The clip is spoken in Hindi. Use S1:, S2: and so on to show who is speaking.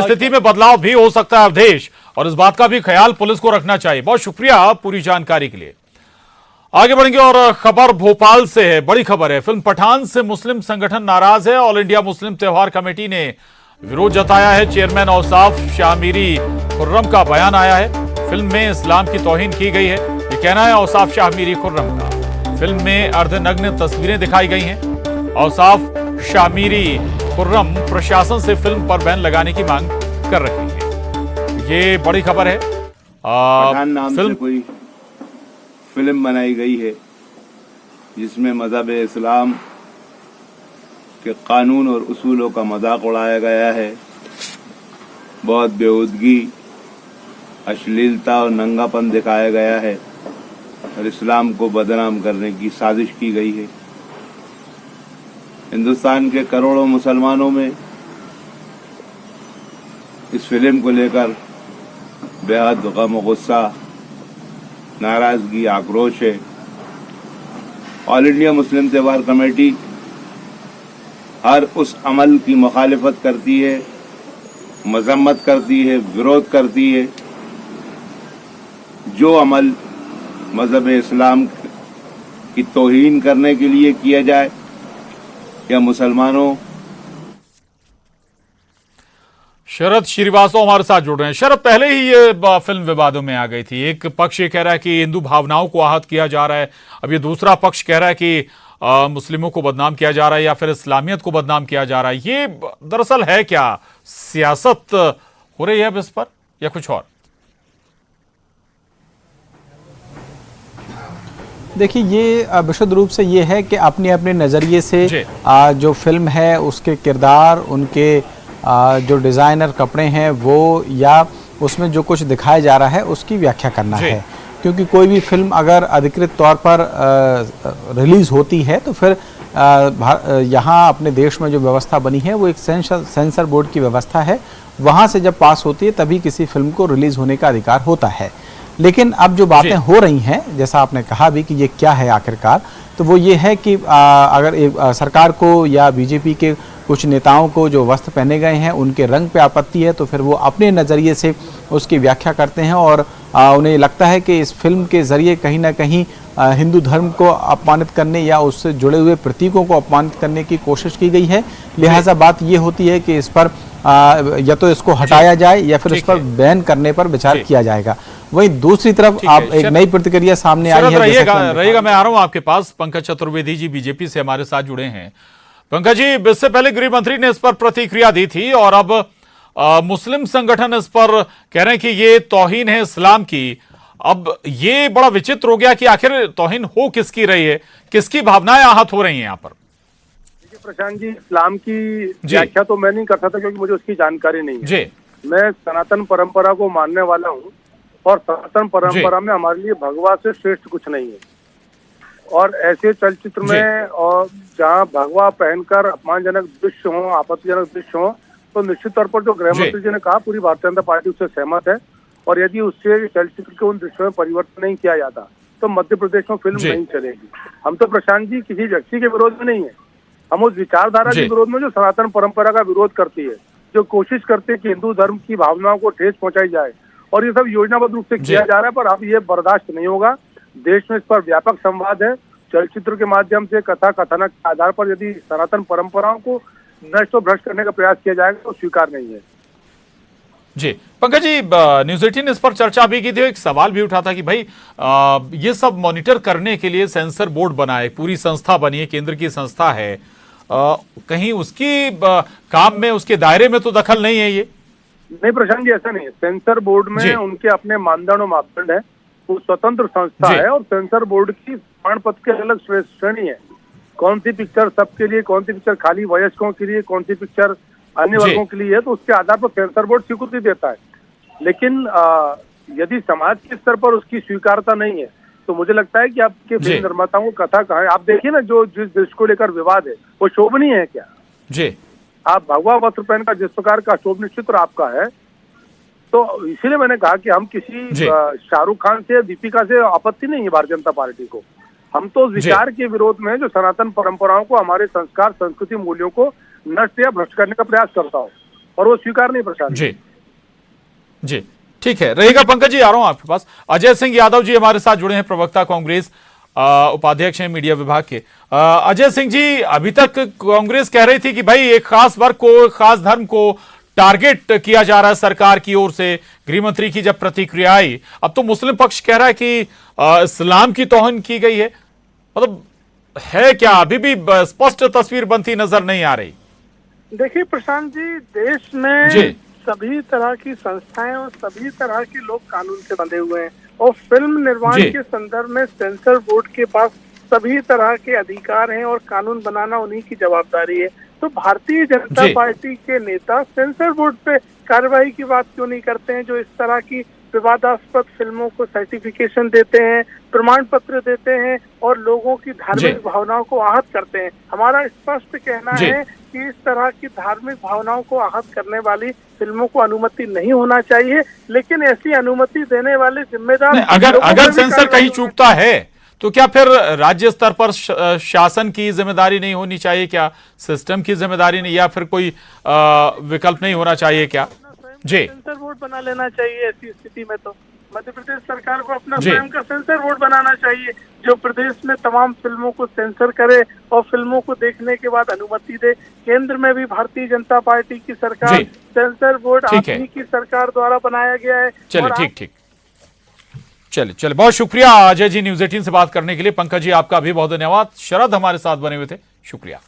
S1: स्थिति में बदलाव भी हो सकता है अवधेश, और इस बात का भी ख्याल पुलिस को रखना चाहिए। बहुत शुक्रिया पूरी जानकारी के लिए। आगे बढ़ेंगे और खबर भोपाल से है, बड़ी खबर है। फिल्म पठान से मुस्लिम संगठन नाराज है। ऑल इंडिया मुस्लिम त्योहार कमेटी ने विरोध जताया है। चेयरमैन औसाफ शाह मीरी खुर्रम का बयान आया है। फिल्म में इस्लाम की तौहीन की गई है, ये कहना है औसाफ शाह मीरी खुर्रम का। फिल्म में अर्धनग्न तस्वीरें दिखाई गई हैं। औसाफ शाह मीरी खुर्रम प्रशासन से फिल्म पर बैन लगाने की मांग कर रही है। ये बड़ी खबर है।
S2: पठान नाम से कोई फिल्म बनाई गई है जिसमें मज़हब इस्लाम के कानून और उसूलों का मजाक उड़ाया गया है। बहुत बेहूदगी, अश्लीलता और नंगापन दिखाया गया है और इस्लाम को बदनाम करने की साजिश की गई है। हिंदुस्तान के करोड़ों मुसलमानों में इस फिल्म को लेकर बेहद गम, गुस्सा, नाराजगी, आक्रोश है। ऑल इंडिया मुस्लिम त्योहार कमेटी हर उस अमल की मुखालिफत करती है, मजम्मत करती है, विरोध करती है जो अमल मजहब इस्लाम की तौहीन करने के लिए किया जाए या मुसलमानों।
S1: शरद श्रीवास्तव हमारे साथ जुड़ रहे हैं। शरद, पहले ही ये फिल्म विवादों में आ गई थी। एक पक्ष ये कह रहा है कि हिंदू भावनाओं को आहत किया जा रहा है, अब ये दूसरा पक्ष कह रहा है कि मुस्लिमों को बदनाम किया जा रहा है या फिर इस्लामियत को बदनाम किया जा रहा है। ये दरअसल है क्या? सियासत हो रही है अब इस पर या कुछ और?
S3: देखिए, ये विशुद्ध रूप से ये है कि अपने अपने नज़रिए से जो फिल्म है उसके किरदार, उनके जो डिज़ाइनर कपड़े हैं वो, या उसमें जो कुछ दिखाया जा रहा है उसकी व्याख्या करना है। क्योंकि कोई भी फिल्म अगर अधिकृत तौर पर रिलीज़ होती है तो फिर यहाँ अपने देश में जो व्यवस्था बनी है वो एक सेंसर बोर्ड की व्यवस्था है। वहाँ से जब पास होती है तभी किसी फिल्म को रिलीज़ होने का अधिकार होता है। लेकिन अब जो बातें हो रही हैं, जैसा आपने कहा भी कि ये क्या है आखिरकार, तो वो ये है कि अगर सरकार को या बीजेपी के कुछ नेताओं को जो वस्त्र पहने गए हैं उनके रंग पे आपत्ति है तो फिर वो अपने नज़रिए से उसकी व्याख्या करते हैं और उन्हें लगता है कि इस फिल्म के ज़रिए कहीं ना कहीं हिंदू धर्म को अपमानित करने या उससे जुड़े हुए प्रतीकों को अपमानित करने की कोशिश की गई है। लिहाजा बात ये होती है कि इस पर या तो इसको हटाया जाए या फिर इस पर बैन करने पर विचार किया जाएगा। वहीं दूसरी तरफ आप एक नई प्रतिक्रिया सामने आई है।
S1: रहिएगा, मैं आ रहा हूं आपके पास। पंकज चतुर्वेदी जी बीजेपी से हमारे साथ जुड़े हैं। पंकज जी, इससे पहले गृह मंत्री ने इस पर प्रतिक्रिया दी थी और अब मुस्लिम संगठन इस पर कह रहे हैं कि ये तौहीन है इस्लाम की। अब ये बड़ा विचित्र हो गया कि आखिर तौहीन हो किसकी रही है, किसकी भावनाएं आहत हो रही हैं यहाँ पर?
S4: देखिए प्रशांत जी, इस्लाम की व्याख्या तो मैं नहीं कर सकता क्योंकि मुझे उसकी जानकारी नहीं है।
S1: जी,
S4: मैं सनातन परंपरा को मानने वाला हूँ और सनातन परंपरा में हमारे लिए भगवा से श्रेष्ठ कुछ नहीं है। और ऐसे चलचित्र में और जहाँ भगवा पहनकर अपमानजनक दृश्य हो, आपत्तिजनक दृश्य हो, तो निश्चित तौर पर जो गृह मंत्री जी ने कहा पूरी भारतीय जनता पार्टी उससे सहमत है। और यदि उससे चलचित्र के उन दृश्यों में परिवर्तन नहीं किया जाता तो मध्य प्रदेश में फिल्म नहीं चलेगी। हम तो प्रशांत जी किसी व्यक्ति के विरोध में नहीं है, हम उस विचारधारा के विरोध में जो सनातन परंपरा का विरोध करती है, जो कोशिश करते हैं कि हिंदू धर्म की भावनाओं को ठेस पहुंचाई जाए। और ये सब योजनाबद्ध रूप से किया जा रहा है, पर अब ये बर्दाश्त नहीं होगा। देश में इस पर व्यापक संवाद है। चलचित्र के माध्यम से, कथा कथनक के आधार पर यदि सनातन परंपराओं को नष्ट और भ्रष्ट करने का प्रयास किया जाएगा तो स्वीकार नहीं है।
S1: जी पंकज जी, न्यूज़ 18 ने इस पर चर्चा भी की थी। एक सवाल भी उठा था कि भाई ये सब मॉनिटर करने के लिए सेंसर बोर्ड बना है, पूरी संस्था बनी है, केंद्र की संस्था है, कहीं उसकी काम में, उसके दायरे में तो दखल नहीं है ये?
S4: नहीं प्रशांत जी, ऐसा नहीं है। सेंसर बोर्ड में उनके अपने मानदंड और मापदंड है, वो स्वतंत्र संस्था है और सेंसर बोर्ड की प्रमाण पत्र की अलग श्रेणी है। कौन सी पिक्चर सबके लिए, कौन सी पिक्चर खाली वयस्कों के लिए, कौन सी पिक्चर अन्य वर्गों के लिए है, तो उसके आधार पर सेंसर बोर्ड स्वीकृति देता है। लेकिन यदि समाज के स्तर पर उसकी स्वीकारता नहीं है तो मुझे लगता है कि आपके फिल्म निर्माताओं को कथा कहा है। आप देखिए ना, जो जिस दृश्य को लेकर विवाद है वो शोभनीय है क्या?
S1: जी, आप
S4: भगवा वस्त्र पहन का जिस प्रकार का शोभनीय चित्र आपका है, तो इसीलिए मैंने कहा कि हम किसी शाहरुख खान से, दीपिका से आपत्ति नहीं है भारतीय जनता पार्टी को। हम तो विचार के विरोध में जो सनातन परंपराओं को, हमारे संस्कार, संस्कृति, मूल्यों को नष्ट या भ्रष्ट करने का प्रयास करता हूँ। और वो स्वीकार नहीं प्रशांत
S1: जी जी, ठीक है, रहेगा। पंकज जी, आ रहा हूं आपके पास। अजय सिंह यादव जी हमारे साथ जुड़े हैं, प्रवक्ता कांग्रेस, उपाध्यक्ष हैं मीडिया विभाग के। अजय सिंह जी, अभी तक कांग्रेस कह रही थी कि भाई एक खास वर्ग को, एक खास धर्म को टारगेट किया जा रहा है सरकार की ओर से। गृह मंत्री की जब प्रतिक्रिया आई, अब तो मुस्लिम पक्ष कह रहा है कि इस्लाम की तौहीन की गई है। मतलब है क्या, अभी भी स्पष्ट तस्वीर बनती नजर नहीं आ रही?
S4: देखिए प्रशांत जी, देश में
S1: जी
S4: सभी तरह की संस्थाएं और सभी तरह के लोग कानून से बंधे हुए हैं, और फिल्म निर्माण
S1: जी
S4: के संदर्भ में सेंसर बोर्ड के पास सभी तरह के अधिकार हैं और कानून बनाना उन्हीं की जवाबदारी है। तो भारतीय जनता
S1: जी
S4: पार्टी के नेता सेंसर बोर्ड पे कार्रवाई की बात क्यों नहीं करते हैं, जो इस तरह की विवादास्पद फिल्मों को सर्टिफिकेशन देते हैं, प्रमाण पत्र देते हैं और लोगों की धार्मिक भावनाओं को आहत करते हैं। हमारा स्पष्ट कहना है कि इस तरह की धार्मिक भावनाओं को आहत करने वाली फिल्मों को अनुमति नहीं होना चाहिए, लेकिन ऐसी अनुमति देने वाले जिम्मेदार
S1: अगर सेंसर कहीं चूकता है तो क्या फिर राज्य स्तर पर शासन की जिम्मेदारी नहीं होनी चाहिए क्या? सिस्टम की जिम्मेदारी नहीं, या फिर कोई विकल्प नहीं होना चाहिए क्या? जी,
S4: सेंसर बोर्ड बना लेना चाहिए। ऐसी स्थिति में तो मध्य प्रदेश सरकार को अपना स्वयं का सेंसर बोर्ड बनाना चाहिए, जो प्रदेश में तमाम फिल्मों को सेंसर करे और फिल्मों को देखने के बाद अनुमति दे। केंद्र में भी भारतीय जनता पार्टी की सरकार, सेंसर बोर्ड आप ही की सरकार द्वारा बनाया गया है।
S1: चलिए ठीक, चलिए बहुत शुक्रिया अजय जी, न्यूज़ 18 से बात करने के लिए। पंकज जी, आपका भी बहुत धन्यवाद। शरद हमारे साथ बने हुए थे, शुक्रिया।